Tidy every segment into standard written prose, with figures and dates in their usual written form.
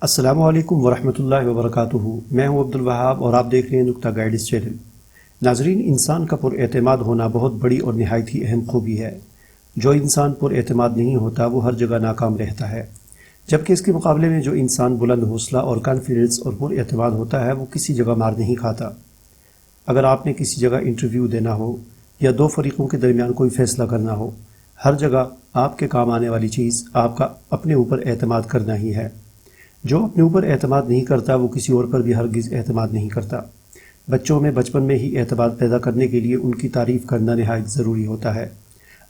السلام علیکم ورحمۃ اللہ وبرکاتہ۔ میں ہوں عبدالوہاب اور آپ دیکھ رہے ہیں نکتہ گائیڈز چینل۔ ناظرین، انسان کا پر اعتماد ہونا بہت بڑی اور نہایت ہی اہم خوبی ہے۔ جو انسان پر اعتماد نہیں ہوتا وہ ہر جگہ ناکام رہتا ہے، جبکہ اس کے مقابلے میں جو انسان بلند حوصلہ اور کانفیڈنس اور پر اعتماد ہوتا ہے وہ کسی جگہ مار نہیں کھاتا۔ اگر آپ نے کسی جگہ انٹرویو دینا ہو یا دو فریقوں کے درمیان کوئی فیصلہ کرنا ہو، ہر جگہ آپ کے کام آنے والی چیز آپ کا اپنے اوپر اعتماد کرنا ہی ہے۔ جو اپنے اوپر اعتماد نہیں کرتا وہ کسی اور پر بھی ہرگز اعتماد نہیں کرتا۔ بچوں میں بچپن میں ہی اعتماد پیدا کرنے کے لیے ان کی تعریف کرنا نہایت ضروری ہوتا ہے۔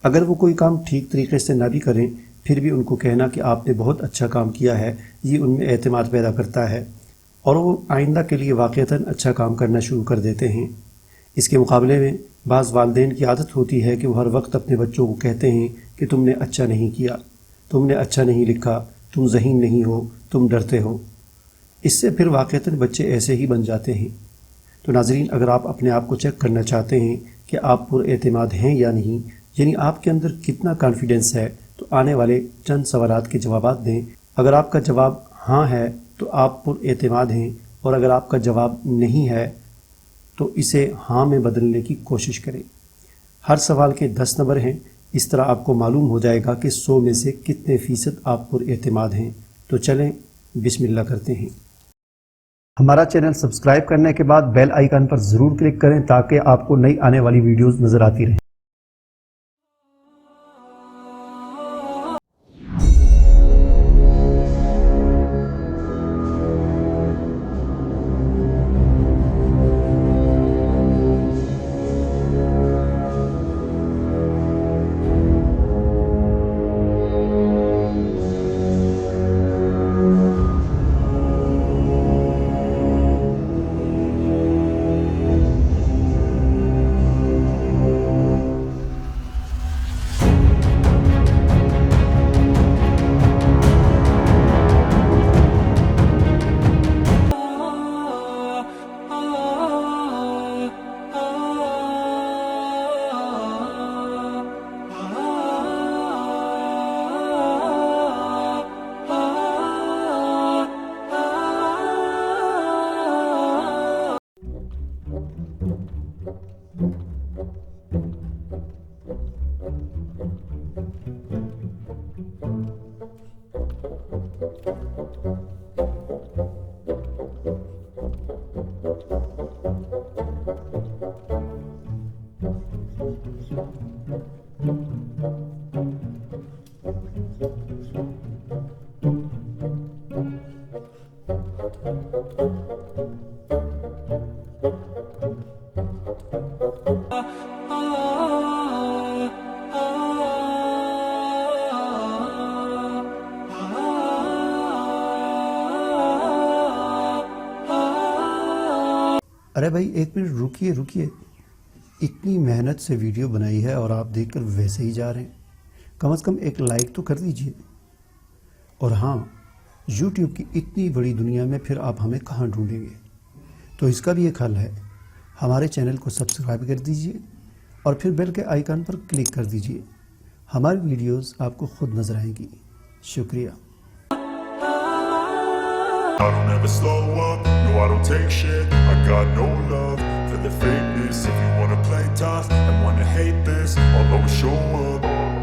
اگر وہ کوئی کام ٹھیک طریقے سے نہ بھی کریں پھر بھی ان کو کہنا کہ آپ نے بہت اچھا کام کیا ہے، یہ ان میں اعتماد پیدا کرتا ہے اور وہ آئندہ کے لیے واقعتاً اچھا کام کرنا شروع کر دیتے ہیں۔ اس کے مقابلے میں بعض والدین کی عادت ہوتی ہے کہ وہ ہر وقت اپنے بچوں کو کہتے ہیں کہ تم نے اچھا نہیں کیا، تم نے اچھا نہیں لکھا، تم ذہین نہیں ہو، تم ڈرتے ہو۔ اس سے پھر واقعتاً بچے ایسے ہی بن جاتے ہیں۔ تو ناظرین، اگر آپ اپنے آپ کو چیک کرنا چاہتے ہیں کہ آپ پر اعتماد ہیں یا نہیں، یعنی آپ کے اندر کتنا کانفیڈنس ہے، تو آنے والے چند سوالات کے جوابات دیں۔ اگر آپ کا جواب ہاں ہے تو آپ پر اعتماد ہیں، اور اگر آپ کا جواب نہیں ہے تو اسے ہاں میں بدلنے کی کوشش کریں۔ ہر سوال کے 10 نمبر ہیں، اس طرح آپ کو معلوم ہو جائے گا کہ 100 میں سے کتنے فیصد آپ پر اعتماد ہیں۔ تو چلیں بسم اللہ کرتے ہیں۔ ہمارا چینل سبسکرائب کرنے کے بعد بیل آئیکن پر ضرور کلک کریں تاکہ آپ کو نئی آنے والی ویڈیوز نظر آتی رہیں۔ ارے بھائی ایک منٹ رکیے، اتنی محنت سے ویڈیو بنائی ہے اور آپ دیکھ کر ویسے ہی جا رہے ہیں۔ کم از کم ایک لائک تو کر دیجئے۔ اور ہاں، یوٹیوب کی اتنی بڑی دنیا میں پھر آپ ہمیں کہاں ڈھونڈیں گے؟ تو اس کا بھی ایک حل ہے، ہمارے چینل کو سبسکرائب کر دیجئے اور پھر بیل کے آئیکن پر کلک کر دیجئے۔ ہماری ویڈیوز آپ کو خود نظر آئیں گی۔ شکریہ۔ I don't ever slow up, no I don't take shit. I got no love for the fakeness. If you wanna play tough and wanna hate this, I'll always show up.